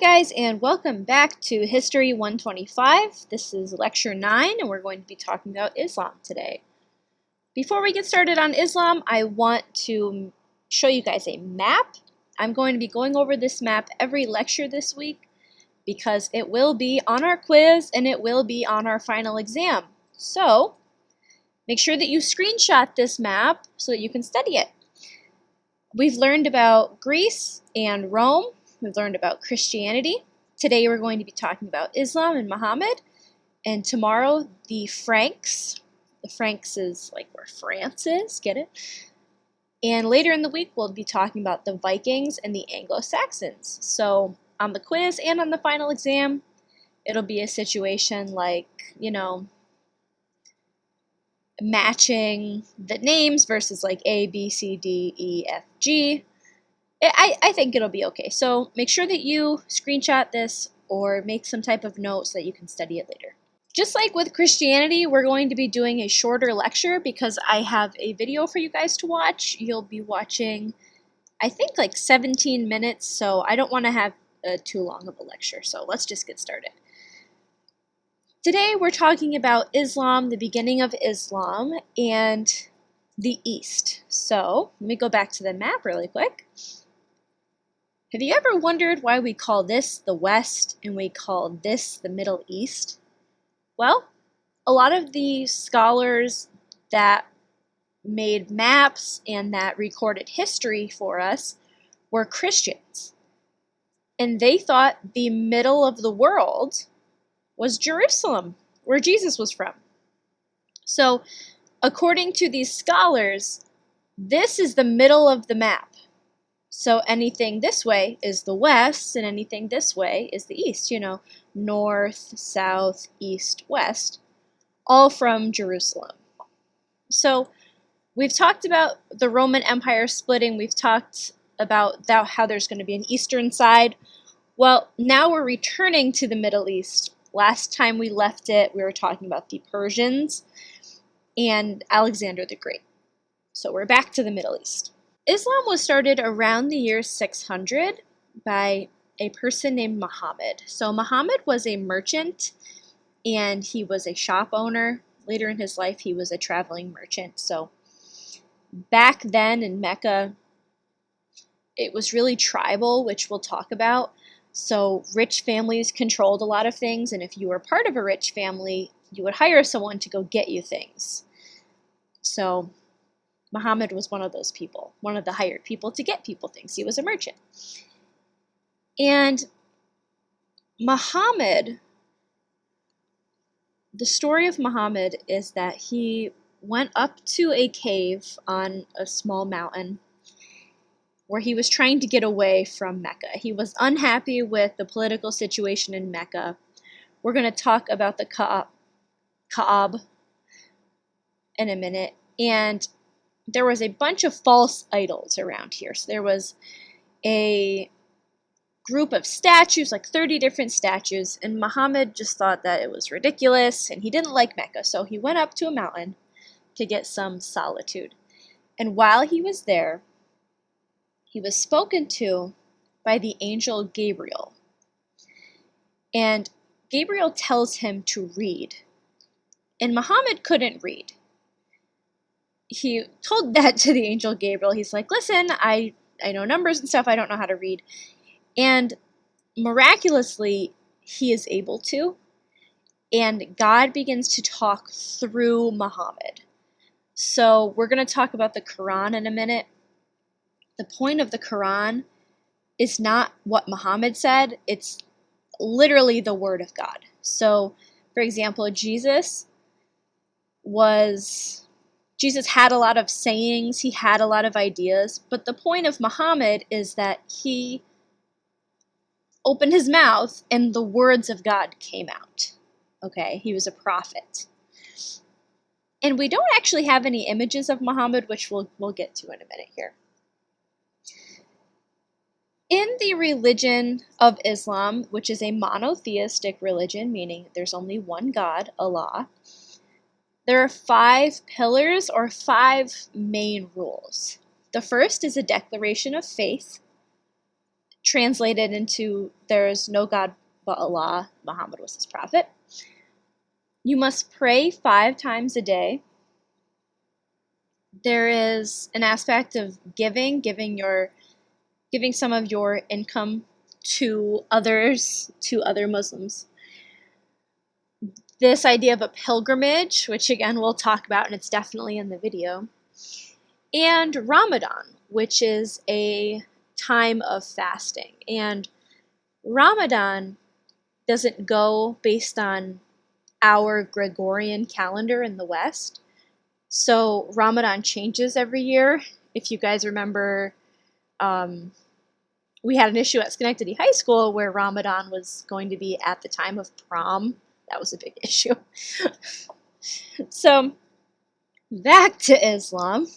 Hi guys, and welcome back to History 125. This is lecture 9 and we're going to be talking about Islam today. Before we get started on Islam, I want to show you guys a map. I'm going to be going over this map every lecture this week because it will be on our quiz and it will be on our final exam. So make sure that you screenshot this map so that you can study it. We've learned about Greece and Rome. We've learned about Christianity. Today we're going to be talking about Islam and Muhammad. And tomorrow, the Franks. The Franks is like where France is, get it? And later in the week, we'll be talking about the Vikings and the Anglo-Saxons. So on the quiz and on the final exam, it'll be a situation like, matching the names versus like A, B, C, D, E, F, G. I think it'll be okay. So make sure that you screenshot this or make some type of note so that you can study it later. Just like with Christianity, we're going to be doing a shorter lecture because I have a video for you guys to watch. You'll be watching, I think, like 17 minutes, so I don't want to have too long of a lecture. So let's just get started. Today we're talking about Islam, the beginning of Islam, and the East. So let me go back to the map really quick. Have you ever wondered why we call this the West and we call this the Middle East? Well, a lot of the scholars that made maps and that recorded history for us were Christians. And they thought the middle of the world was Jerusalem, where Jesus was from. So, according to these scholars, this is the middle of the map. So anything this way is the west, and anything this way is the east, north, south, east, west, all from Jerusalem. So we've talked about the Roman Empire splitting. We've talked about how there's going to be an eastern side. Well, now we're returning to the Middle East. Last time we left it, we were talking about the Persians and Alexander the Great. So we're back to the Middle East. Islam was started around the year 600 by a person named Muhammad. So Muhammad was a merchant and he was a shop owner. Later in his life, he was a traveling merchant. So back then in Mecca, it was really tribal, which we'll talk about. So rich families controlled a lot of things, and if you were part of a rich family, you would hire someone to go get you things. So Muhammad was one of those people, one of the hired people to get people things. He was a merchant. And Muhammad, the story of Muhammad is that he went up to a cave on a small mountain where he was trying to get away from Mecca. He was unhappy with the political situation in Mecca. We're going to talk about the Kaaba in a minute. And there was a bunch of false idols around here. So there was a group of statues, like 30 different statues, and Muhammad just thought that it was ridiculous, and he didn't like Mecca, so he went up to a mountain to get some solitude. And while he was there, he was spoken to by the angel Gabriel. And Gabriel tells him to read. And Muhammad couldn't read. He told that to the angel Gabriel. He's like, listen, I know numbers and stuff. I don't know how to read. And miraculously, he is able to. And God begins to talk through Muhammad. So we're going to talk about the Quran in a minute. The point of the Quran is not what Muhammad said. It's literally the word of God. So, for example, Jesus had a lot of sayings, he had a lot of ideas, but the point of Muhammad is that he opened his mouth and the words of God came out. Okay, he was a prophet. And we don't actually have any images of Muhammad, which we'll get to in a minute here. In the religion of Islam, which is a monotheistic religion, meaning there's only one God, Allah, there are 5 pillars or 5 main rules. The first is a declaration of faith. translated into there is no God but Allah, Muhammad was his prophet. You must pray 5 times a day. There is an aspect of giving some of your income to others, to other Muslims. This idea of a pilgrimage, which again we'll talk about, and it's definitely in the video. And Ramadan, which is a time of fasting. And Ramadan doesn't go based on our Gregorian calendar in the West. So Ramadan changes every year. If you guys remember, we had an issue at Schenectady High School where Ramadan was going to be at the time of prom. That was a big issue. So back to Islam.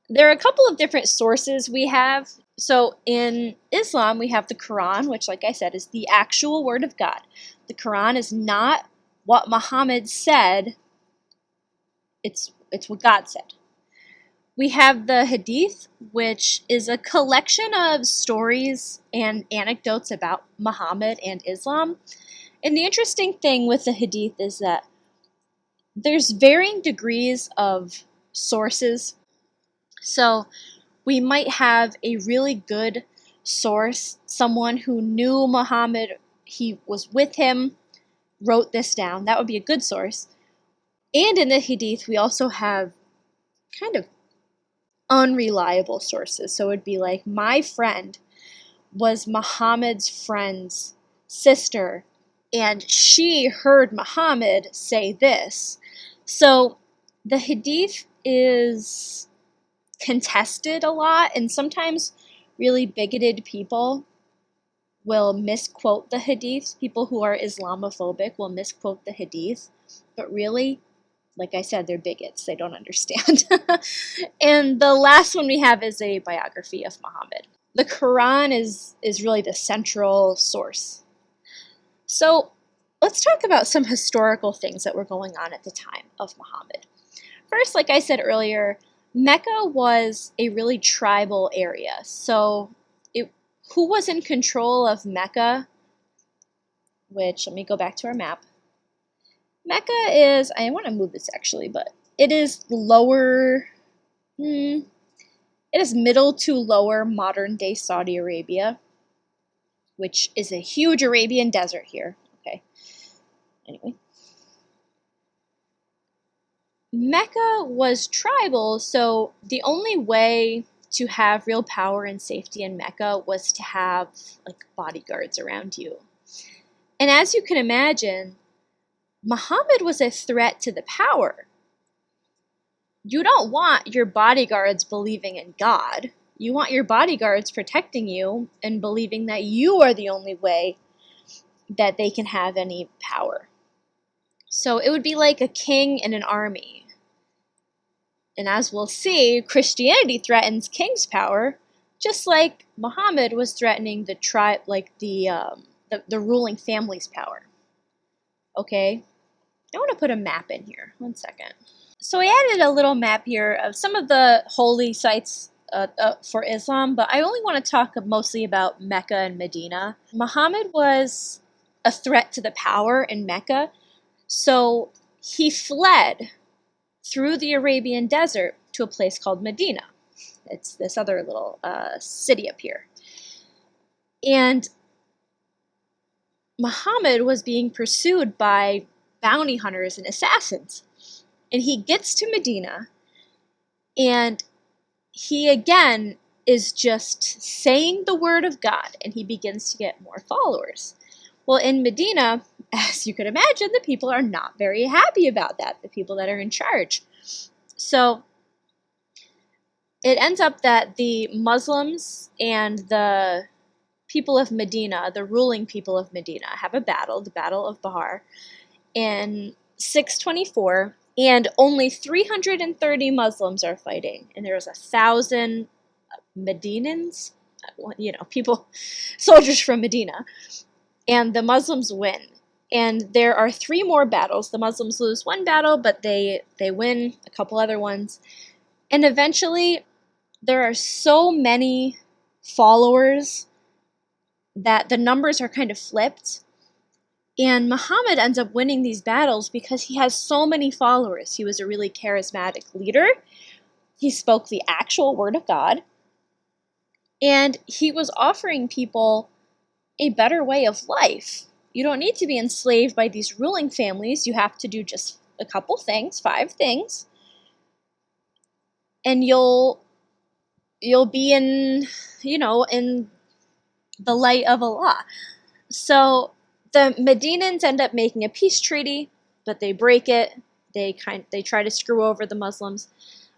There are a couple of different sources we have. So in Islam, we have the Quran, which, like I said, is the actual word of God. The Quran is not what Muhammad said. It's what God said. We have the Hadith, which is a collection of stories and anecdotes about Muhammad and Islam. And the interesting thing with the Hadith is that there's varying degrees of sources. So we might have a really good source, someone who knew Muhammad, he was with him, wrote this down. That would be a good source. And in the Hadith, we also have kind of unreliable sources. So it would be like, my friend was Muhammad's friend's sister, and she heard Muhammad say this. So the Hadith is contested a lot, and sometimes really bigoted people will misquote the Hadith. People who are Islamophobic will misquote the Hadith, but really, like I said, they're bigots. They don't understand. And the last one we have is a biography of Muhammad. The Quran is really the central source. So let's talk about some historical things that were going on at the time of Muhammad. First, like I said earlier, Mecca was a really tribal area. So who was in control of Mecca? Which, let me go back to our map. Mecca is, I want to move this actually, but it is it is middle to lower modern day Saudi Arabia, which is a huge Arabian desert here. Okay. Anyway. Mecca was tribal, so the only way to have real power and safety in Mecca was to have like bodyguards around you. And as you can imagine, Muhammad was a threat to the power. You don't want your bodyguards believing in God. You want your bodyguards protecting you and believing that you are the only way that they can have any power. So it would be like a king and an army. And as we'll see, Christianity threatens king's power, just like Muhammad was threatening the tribe, like the ruling family's power. Okay, I want to put a map in here. 1 second. So I added a little map here of some of the holy sites for Islam, but I only want to talk mostly about Mecca and Medina. Muhammad was a threat to the power in Mecca, so he fled through the Arabian desert to a place called Medina. It's this other little city up here. And Muhammad was being pursued by bounty hunters and assassins. And he gets to Medina, and he again is just saying the word of God, and he begins to get more followers. Well, in Medina, as you could imagine, the people are not very happy about that, the people that are in charge. So it ends up that the Muslims and the people of Medina, the ruling people of Medina, have a battle, the Battle of Bahar, in 624, and only 330 Muslims are fighting, and there's 1,000 Medinans, people, soldiers from Medina, and the Muslims win. And there are 3 more battles. The Muslims lose 1 battle, but they win a couple other ones. And eventually, there are so many followers that the numbers are kind of flipped. And Muhammad ends up winning these battles because he has so many followers. He was a really charismatic leader. He spoke the actual word of God. And he was offering people a better way of life. You don't need to be enslaved by these ruling families. You have to do just a couple things, 5 things. And you'll be in, in the light of Allah. So the Medinans end up making a peace treaty, but they break it. They try to screw over the Muslims.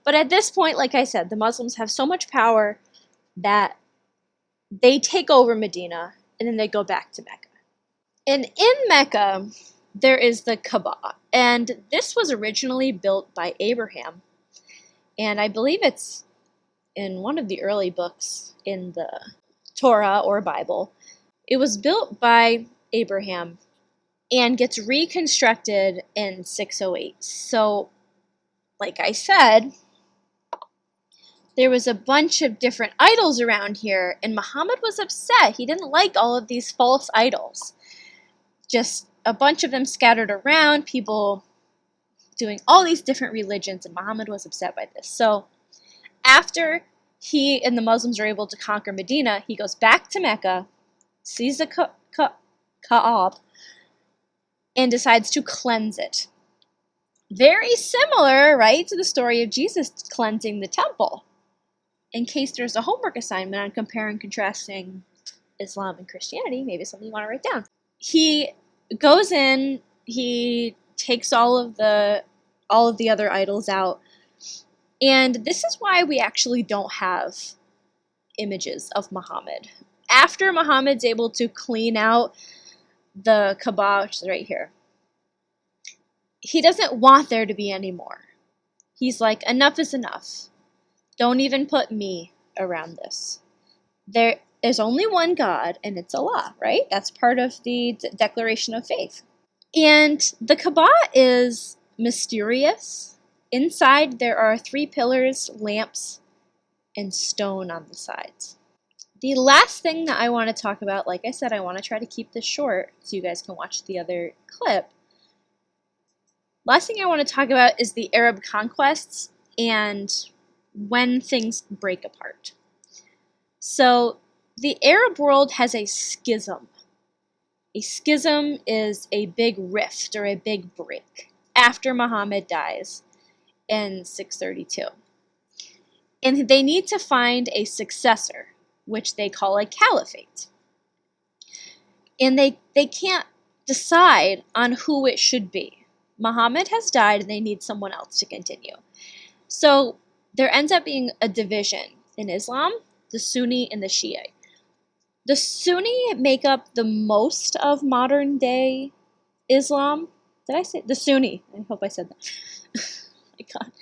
But at this point, like I said, the Muslims have so much power that they take over Medina and then they go back to Mecca. And in Mecca, there is the Kaaba. And this was originally built by Abraham. And I believe it's in one of the early books in the Torah or Bible. It was built by Abraham and gets reconstructed in 608. So, like I said, there was a bunch of different idols around here, and Muhammad was upset. He didn't like all of these false idols. Just a bunch of them scattered around, people doing all these different religions, and Muhammad was upset by this. So, after he and the Muslims are able to conquer Medina, he goes back to Mecca, sees the Kaaba, and decides to cleanse it. Very similar, right, to the story of Jesus cleansing the temple. In case there's a homework assignment on comparing and contrasting Islam and Christianity, maybe something you want to write down. He goes in, he takes all of the other idols out, and this is why we actually don't have images of Muhammad. After Muhammad's able to clean out the Kaaba, which is right here, he doesn't want there to be any more. He's like, enough is enough. Don't even put me around this. There's only one God, and it's Allah, right? That's part of the declaration of faith. And the Kaaba is mysterious. Inside, there are 3 pillars, lamps, and stone on the sides. The last thing that I want to talk about, like I said, I want to try to keep this short so you guys can watch the other clip. Last thing I want to talk about is the Arab conquests and when things break apart. So the Arab world has a schism. A schism is a big rift or a big break after Muhammad dies in 632. And they need to find a successor, which they call a caliphate. And they can't decide on who it should be. Muhammad has died and they need someone else to continue. So there ends up being a division in Islam, the Sunni and the Shia. The Sunni make up the most of modern day Islam. Did I say the Sunni? I hope I said that. My God.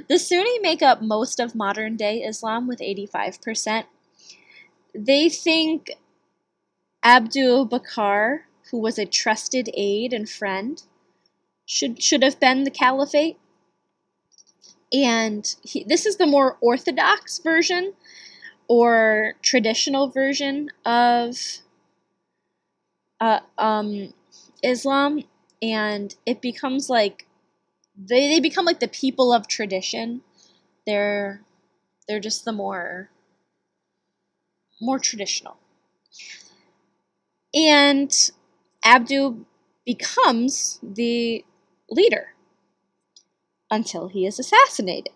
The Sunni make up most of modern day Islam with 85%. They think Abu Bakr, who was a trusted aide and friend, should have been the caliphate. And this is the more orthodox version or traditional version of Islam, and it becomes like they become like the people of tradition. They're just the more traditional. And Abdu becomes the leader until he is assassinated.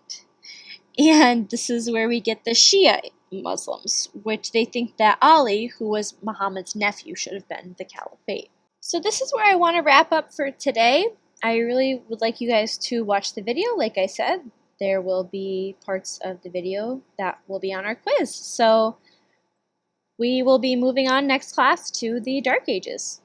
And this is where we get the Shia Muslims, which they think that Ali, who was Muhammad's nephew, should have been the caliphate. So this is where I want to wrap up for today. I really would like you guys to watch the video. Like I said, there will be parts of the video that will be on our quiz. So we will be moving on next class to the Dark Ages.